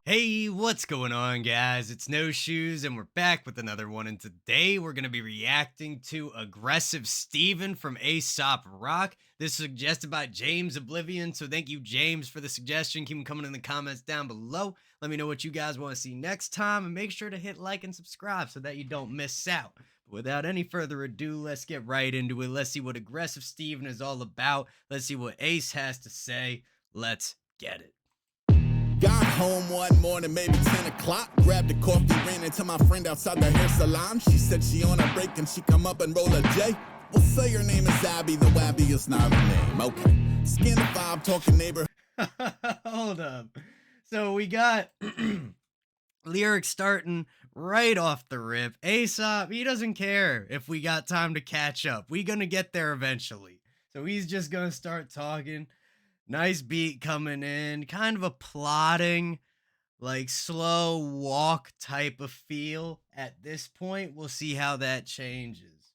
Hey, what's going on, guys? It's No Shoes, and we're back with another one. And today we're going to be reacting to Aggressive Steven from Aesop Rock. This is suggested by James Oblivion. So thank you, James, for the suggestion. Keep them coming in the comments down below. Let me know what you guys want to see next time, and make sure to hit like and subscribe so that you don't miss out. But without any further ado, let's get right into it. Let's see what Aggressive Steven is all about. Let's see what Ace has to say. Let's get it. Got home one morning, maybe 10 o'clock. Grabbed a coffee, ran into my friend outside the hair salon. She said she on a break and she come up and roll a J. Well, say her name is Abby, though Abby is not her name. Okay. Skin the vibe, talking neighborhood. Hold up. So we got lyrics starting right off the rip. Aesop, he doesn't care if we got time to catch up. We gonna get there eventually. So he's just gonna start talking. Nice beat coming in, kind of a plodding, like slow walk type of feel at this point. We'll see how that changes.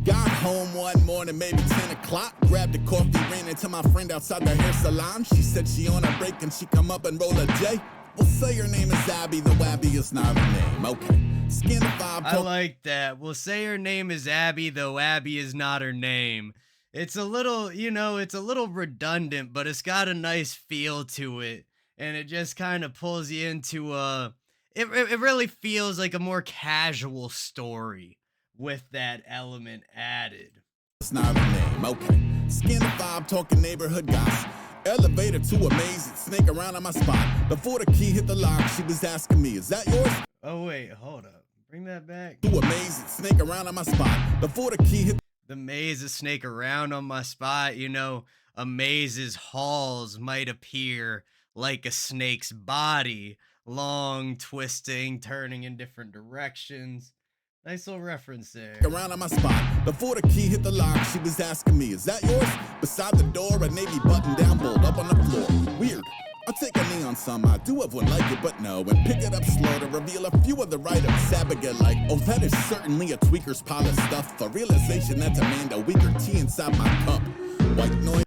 Got home one morning, maybe 10 o'clock. Grabbed a coffee, ran into my friend outside the hair salon. She said she on a break and she come up and roll a J. Well, say her name is Abby, though Abby is not her name. Okay. Skin the vibe. I like that. We'll say her name is Abby, though Abby is not her name. It's a little, it's a little redundant, but it's got a nice feel to it. And it just kind of pulls you into it really feels like a more casual story with that element added. It's not her name. Okay. Skin the vibe, talking neighborhood gossip. Elevator to amazing, snake around on my spot. Before the key hit the lock, she was asking me, is that yours? Oh, wait, hold up. Bring that back. To amazing, snake around on my spot. Before the key hit the maze, a snake around on my spot. A maze's halls might appear like a snake's body, long, twisting, turning in different directions. Nice little reference there. Around on my spot. Before the key hit the lock, she was asking me, is that yours? Beside the door, a navy button down, bolt up on the floor. Weird. I'll take a knee on some, I do have one like it, but no. And pick it up slow to reveal a few of the items. Abigail like, oh, that is certainly a tweaker's pile of stuff. A realization that demand a weaker tea inside my cup. White noise.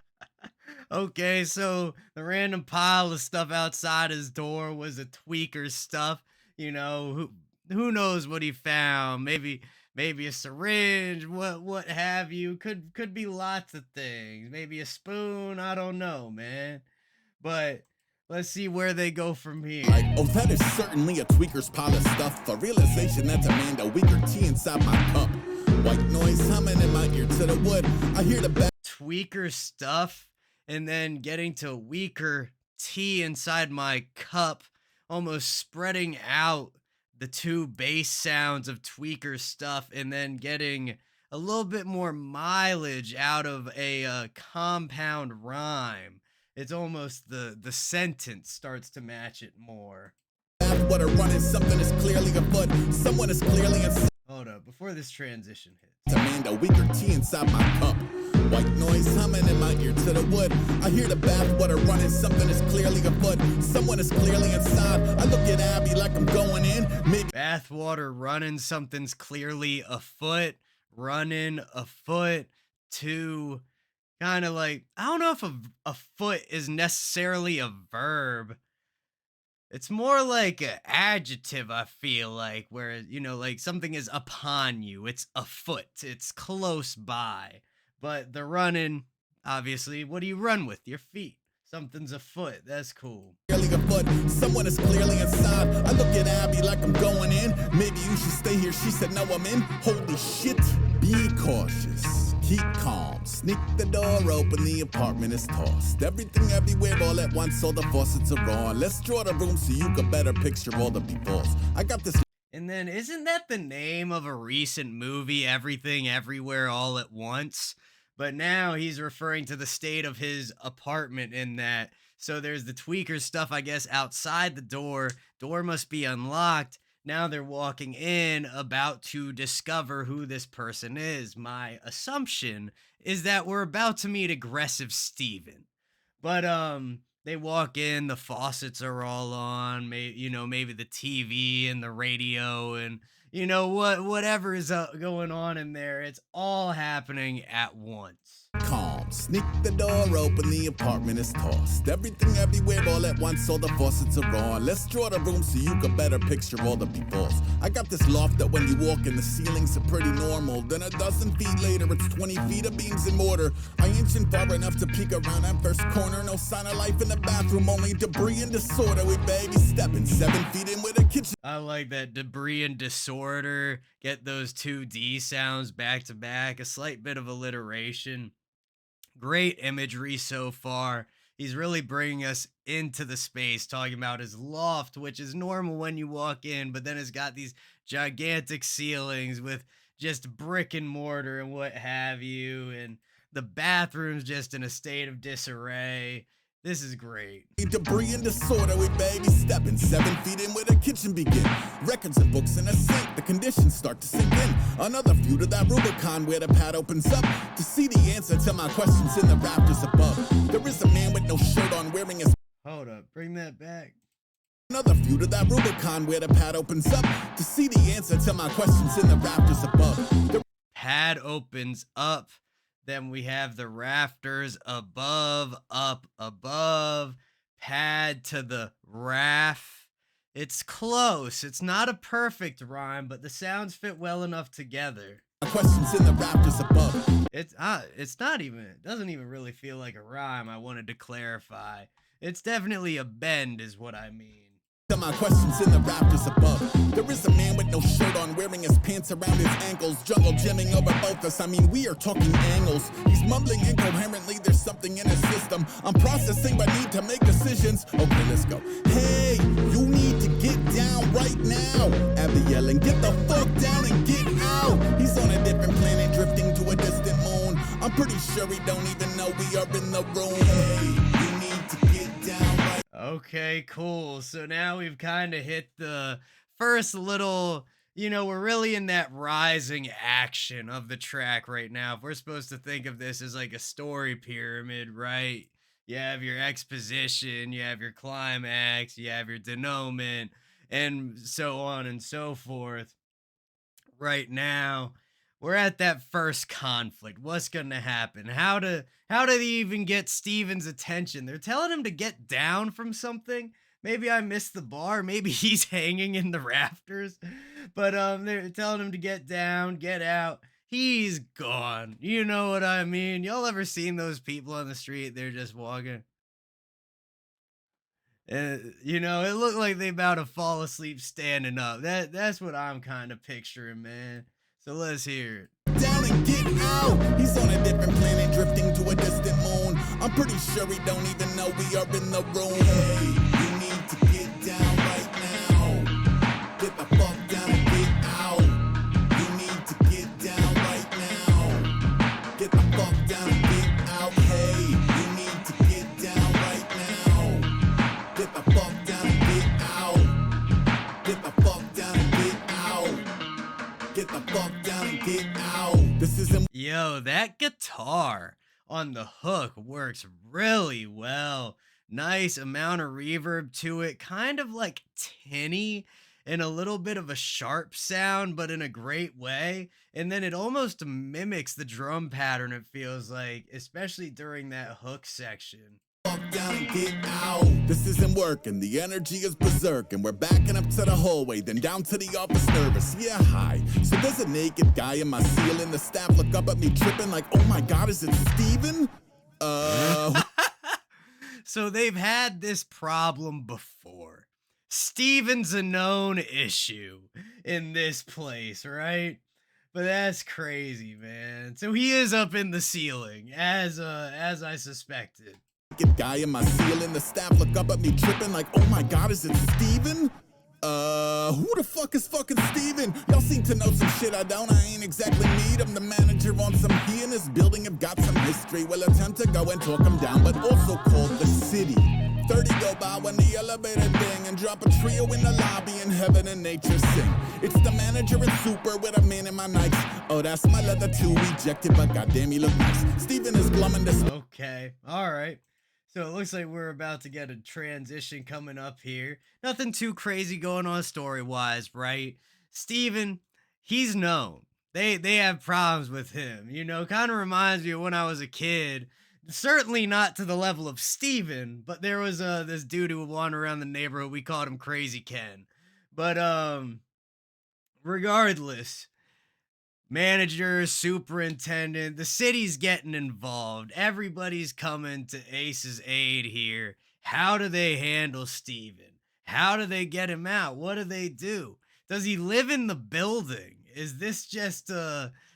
Okay, so the random pile of stuff outside his door was a tweaker's stuff. Who knows what he found? Maybe a syringe, what have you. Could be lots of things. Maybe a spoon, I don't know, man. But let's see where they go from here. Like, oh, that is certainly a tweaker's pile of stuff. A realization that demand a weaker tea inside my cup. White noise humming in my ear to the wood. I hear the back. Tweaker stuff, and then getting to weaker tea inside my cup, almost spreading out the two bass sounds of tweaker stuff, and then getting a little bit more mileage out of a compound rhyme. It's almost the sentence starts to match it more. What are running, something is clearly afoot. Someone is clearly inside. Hold up, before this transition hits. Demand a weaker tea inside my cup. White noise humming in my ear to the wood. I hear the bathwater running, something is clearly afoot. Someone is clearly inside. I look at Abby like I'm going in. Maybe bathwater running, something's clearly afoot. Running afoot to kind of like, I don't know if a foot is necessarily a verb. It's more like an adjective, I feel like, where, like something is upon you. It's afoot. It's close by. But the running, obviously, what do you run with? Your feet. Something's afoot. That's cool. Clearly afoot. Someone is clearly inside. I look at Abby like I'm going in. Maybe you should stay here. She said, no, I'm in. Holy shit. Be cautious. Keep calm. Sneak the door open. The apartment is tossed. Everything everywhere all at once. All the faucets are on. Let's draw the room so you can better picture all the peoples. I got this. And then isn't that the name of a recent movie, Everything Everywhere All at Once? But now he's referring to the state of his apartment in that. So there's the tweaker stuff, I guess, outside the door. Door must be unlocked. Now they're walking in, about to discover who this person is. My assumption is that we're about to meet Aggressive Steven. But they walk in, the faucets are all on, maybe the TV and the radio and whatever is going on in there. It's all happening at once. Calm. Sneak the door open, the apartment is tossed. Everything everywhere all at once, all the faucets are on. Let's draw the room so you can better picture all the befalls. I got this loft that when you walk in, the ceilings are pretty normal. Then a dozen feet later, it's 20 feet of beams and mortar. I inch in far enough to peek around that first corner. No sign of life in the bathroom, only debris and disorder. We baby stepping 7 feet in with a kitchen. I like that debris and disorder. Get those two D sounds back to back. A slight bit of alliteration. Great imagery so far. He's really bringing us into the space, talking about his loft, which is normal when you walk in, but then it's got these gigantic ceilings with just brick and mortar and what have you. And the bathroom's just in a state of disarray. This is great. Debris and disorder, we baby stepping 7 feet in where the kitchen begin. Records and books in a sink, the conditions start to sink in. Another view to that Rubicon where the pad opens up to see the answer to my questions in the rafters above. There is a man with no shirt on wearing his. Hold up, bring that back. Another view to that Rubicon where the pad opens up to see the answer to my questions in the rafters above. The pad opens up. Then we have the rafters above, up above, pad to the raft. It's close. It's not a perfect rhyme, but the sounds fit well enough together. questions in the rafters above. It's not even, it doesn't even really feel like a rhyme. I wanted to clarify. It's definitely a bend is what I mean. To my questions in the rafters above. There is a man with no shirt on wearing his pants around his ankles, jungle gymming over both us. I mean, we are talking angles. He's mumbling incoherently, there's something in his system. I'm processing but need to make decisions. Okay, let's go. Hey, you need to get down right now. Abby yelling, get the fuck down and get out. He's on a different planet drifting to a distant moon. I'm pretty sure he don't even know we are in the room. Hey, you need to get down right. Okay, cool. So now we've kind of hit the first little, we're really in that rising action of the track right now. If we're supposed to think of this as like a story pyramid, right? You have your exposition, you have your climax, you have your denouement, and so on and so forth. Right now, we're at that first conflict. What's gonna happen? How do they even get Steven's attention? They're telling him to get down from something. Maybe I missed the bar. Maybe he's hanging in the rafters. But they're telling him to get down, get out. He's gone. You know what I mean? Y'all ever seen those people on the street? They're just walking. It looked like they about to fall asleep standing up. That's what I'm kind of picturing, man. So let's hear it. Down and get out. He's on a different planet drifting to a distant moon. I'm pretty sure he don't even know we are in the room. Hey, you need to get down right now. Get the fuck down and get out. You need to get down right now. Get the fuck down and get out. Hey, you need to get down right now. Get the fuck down and get out. Get the fuck down and get out. Get the fuck down and get out. This isn't. Yo, that guitar on the hook works really well. Nice amount of reverb to it, kind of like tinny and a little bit of a sharp sound, but in a great way. And then it almost mimics the drum pattern, it feels like, especially during that hook section. Fuck down and get out. This isn't working. The energy is berserk, and we're backing up to the hallway, then down to the office nervous. Yeah, hi. So there's a naked guy in my ceiling. The staff look up at me tripping like, oh my god, is it Steven? So they've had this problem before. Steven's a known issue in this place, right? But that's crazy, man. So he is up in the ceiling, as I suspected. Guy in my ceiling, the staff look up at me tripping like, oh my god, is it Steven? Who the fuck is fucking Steven? Y'all seem to know some shit I don't. I ain't exactly need. I'm the manager on some he in this building have got some history. Will attempt to go and talk him down, but also called the city. 30 go by when the elevator ding and drop a trio in the lobby and heaven and nature sing. It's the manager and super with a man in my nights. Oh, that's my leather too, rejected, but goddamn he look nice. Steven is glumming this. Okay, all right. So it looks like we're about to get a transition coming up here. Nothing too crazy going on story-wise, right? Steven, he's known. They have problems with him. Kind of reminds me of when I was a kid. Certainly not to the level of Steven, but there was this dude who would wander around the neighborhood. We called him Crazy Ken. But regardless, manager, superintendent, the city's getting involved. Everybody's coming to Ace's aid here. How do they handle Steven? How do they get him out? What do they do? Does he live in the building? Is this just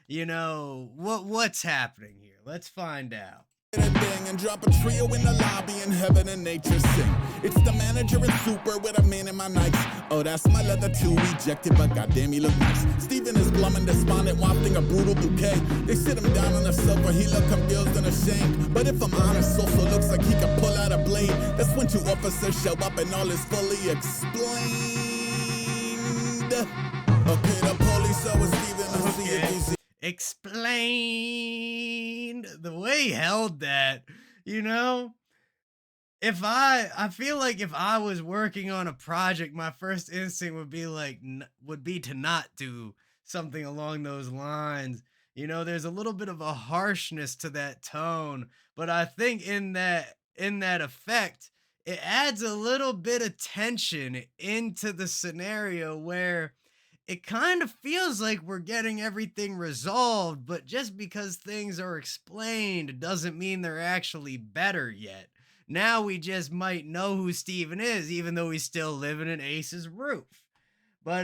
what's happening here? Let's find out. And drop a trio in the lobby and heaven and nature sing. It's the manager and super with a man in my nights. Oh, that's my leather too, rejected, but goddamn he look nice. Steven is glum and despondent, wafting a brutal bouquet. They sit him down on the sofa, he look confused and ashamed. But if I'm honest, also looks like he could pull out a blade. That's when two officers show up and all is fully explained. Okay, the police are with Steven and see if he's Explained. The way he held that, you know, if I feel like if I was working on a project, my first instinct would be like would be to not do something along those lines. There's a little bit of a harshness to that tone, but I think in that effect, it adds a little bit of tension into the scenario where it kind of feels like we're getting everything resolved, but just because things are explained doesn't mean they're actually better yet. Now we just might know who Steven is, even though he's still living in Ace's roof. But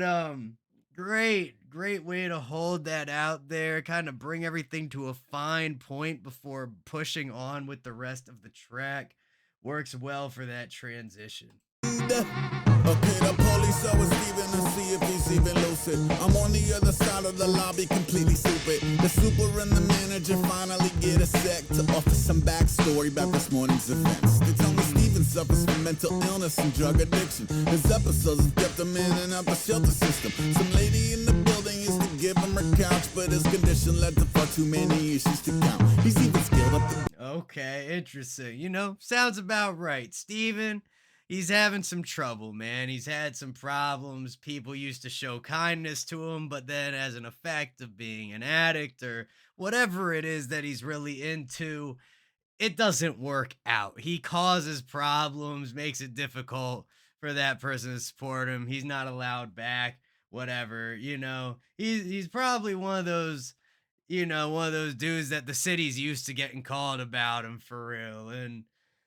great way to hold that out there, kind of bring everything to a fine point before pushing on with the rest of the track. Works well for that transition. Okay, the police are with Steven and see if he's even lucid. I'm on the other side of the lobby, completely stupid. The super and the manager finally get a sec to offer some backstory about this morning's events. They tell me Steven suffers from mental illness and drug addiction. His episodes have kept him in and out the shelter system. Some lady in the building used to give him her couch, but his condition led to far too many issues to count. He's even scaled up the... Okay, interesting. Sounds about right. Steven, he's having some trouble, man. He's had some problems. People used to show kindness to him, but then as an effect of being an addict or whatever it is that he's really into, it doesn't work out. He causes problems, makes it difficult for that person to support him. He's not allowed back, whatever, He's probably one of those dudes that the city's used to getting called about him for real. And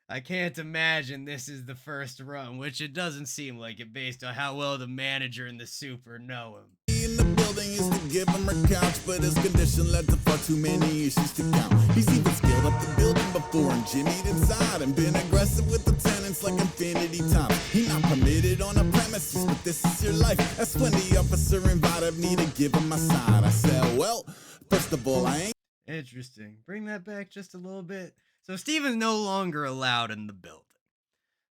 I can't imagine this is the first run, which it doesn't seem like it based on how well the manager and the super know him. In the building used to give him her couch, but his condition led to far too many issues to count. He's even scaled up the building before and jimmied inside and been aggressive with the tenants like infinity time. He not permitted on the premises, but this is your life. That's when the officer invited me to give him my side. I said, well, first of all, I ain't... Interesting. Bring that back just a little bit. So Steven's no longer allowed in the building.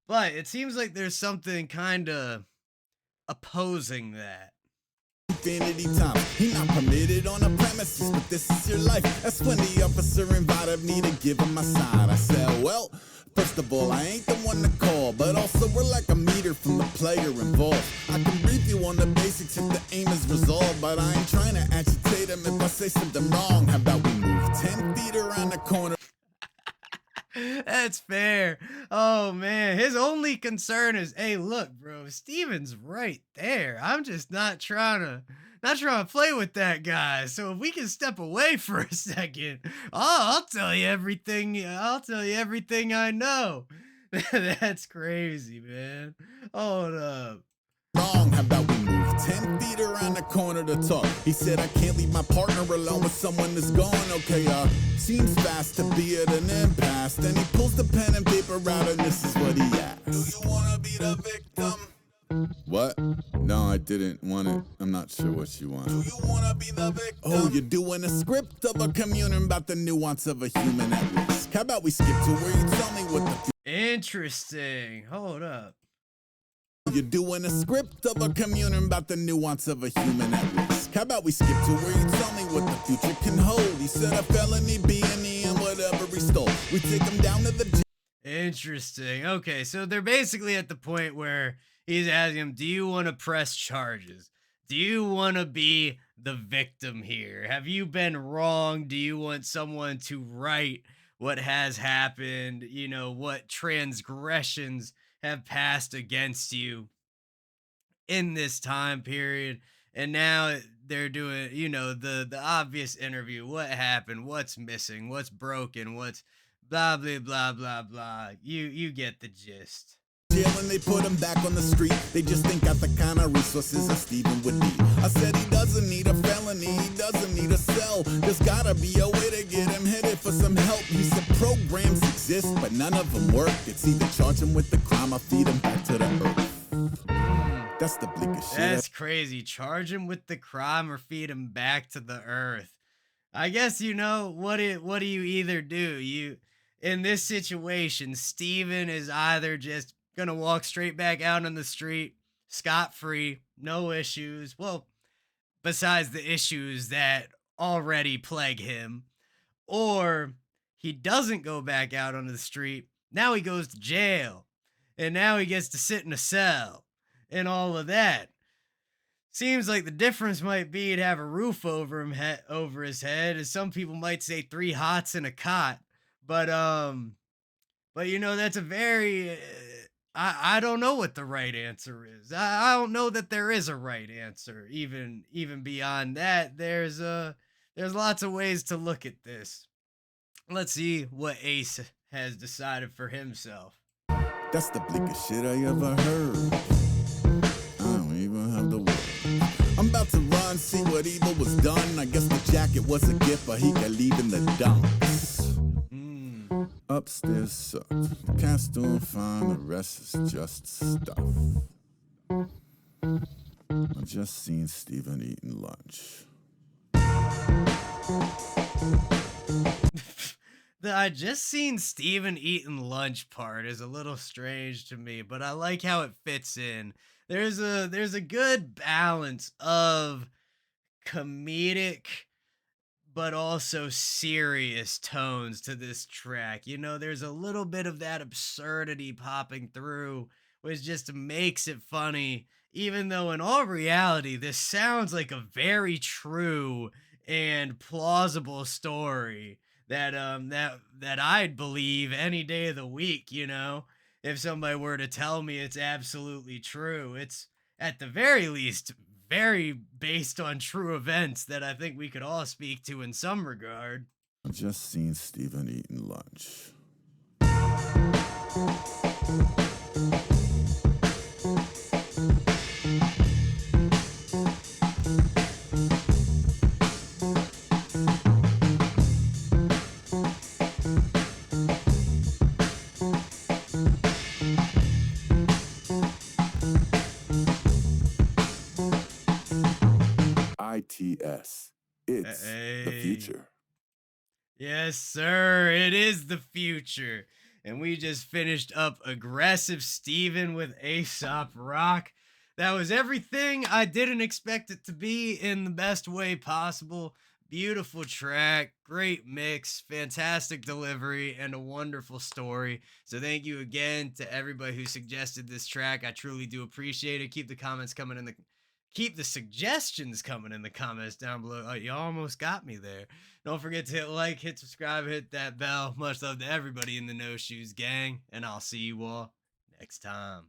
But it seems like there's something kind of opposing that. Infinity time. He not permitted on the premises, but this is your life. That's when the officer invited me to give him my side. I said, well, first of all, I ain't the one to call, but also we're like a meter from the player involved. I can brief you on the basics if the aim is resolved, but I ain't trying to agitate him if I say something wrong. How about we move 10 feet around the corner? That's fair. Oh man, his only concern is, hey, look, bro, Steven's right there. I'm just not trying to play with that guy. So if we can step away for a second, I'll tell you everything. I'll tell you everything I know. That's crazy, man. Hold up. Wrong, how about we move 10 feet around the corner to talk? He said I can't leave my partner alone with someone that's gone. Okay, seems fast to be at an impasse. Then he pulls the pen and paper out and this is what he asks. Do you wanna be the victim? What? No, I didn't want it. I'm not sure what you want. Do you wanna be the victim? Oh, you're doing a script of a communion about the nuance of a human at risk. How about we skip to where you tell me what the... Interesting. Hold up. You're doing a script of a communion about the nuance of a human at risk. How about we skip to where you tell me what the future can hold? He said a felony B&E and whatever he stole. We take him down to the... Interesting. Okay, so they're basically at the point where he's asking him, do you want to press charges? Do you want to be the victim here? Have you been wrong? Do you want someone to right what has happened, what transgressions have passed against you in this time period. And now they're doing, the obvious interview. What happened? What's missing? What's broken? What's blah blah blah blah blah. You get the gist. Jail and they put him back on the street. They just ain't got the kind of resources a Steven would need. I said he doesn't need a felony, he doesn't need a cell. There's gotta be a way to get him headed for some help. He said programs exist, but none of them work. It's either charge him with the crime or feed him back to the earth. That's the bleakest shit. That's crazy. Charge him with the crime or feed him back to the earth. I guess what do you either do? You in this situation, Steven is either just gonna walk straight back out on the street, scot free, no issues. Well, besides the issues that already plague him, or he doesn't go back out onto the street. Now he goes to jail, and now he gets to sit in a cell, and all of that. Seems like the difference might be to have a roof over over his head, as some people might say three hots and a cot. But that's a very I don't know what the right answer is. I don't know that there is a right answer. Even beyond that, there's lots of ways to look at this. Let's see what Ace has decided for himself. That's the bleakest shit I ever heard. I don't even have the word. I'm about to run, see what evil was done. I guess the jacket was a gift, but he could leave in the dumps. Upstairs sucked. Cat's doing fine, the rest is just stuff. I just seen Steven eating lunch. The I just seen Steven eating lunch part is a little strange to me, but I like how it fits in. There's a good balance of comedic but also serious tones to this track. There's a little bit of that absurdity popping through, which just makes it funny, even though in all reality, this sounds like a very true and plausible story that I'd believe any day of the week. If somebody were to tell me it's absolutely true, it's at the very least very based on true events that I think we could all speak to in some regard. I just seen Steven eating lunch. ITS. It's the future. Yes, sir. It is the future. And we just finished up Aggressive Steven with Aesop Rock. That was everything I didn't expect it to be in the best way possible. Beautiful track, great mix, fantastic delivery, and a wonderful story. So thank you again to everybody who suggested this track. I truly do appreciate it. Keep the suggestions coming in the comments down below. Oh, you almost got me there. Don't forget to hit like, hit subscribe, hit that bell. Much love to everybody in the No Shoes gang, and I'll see you all next time.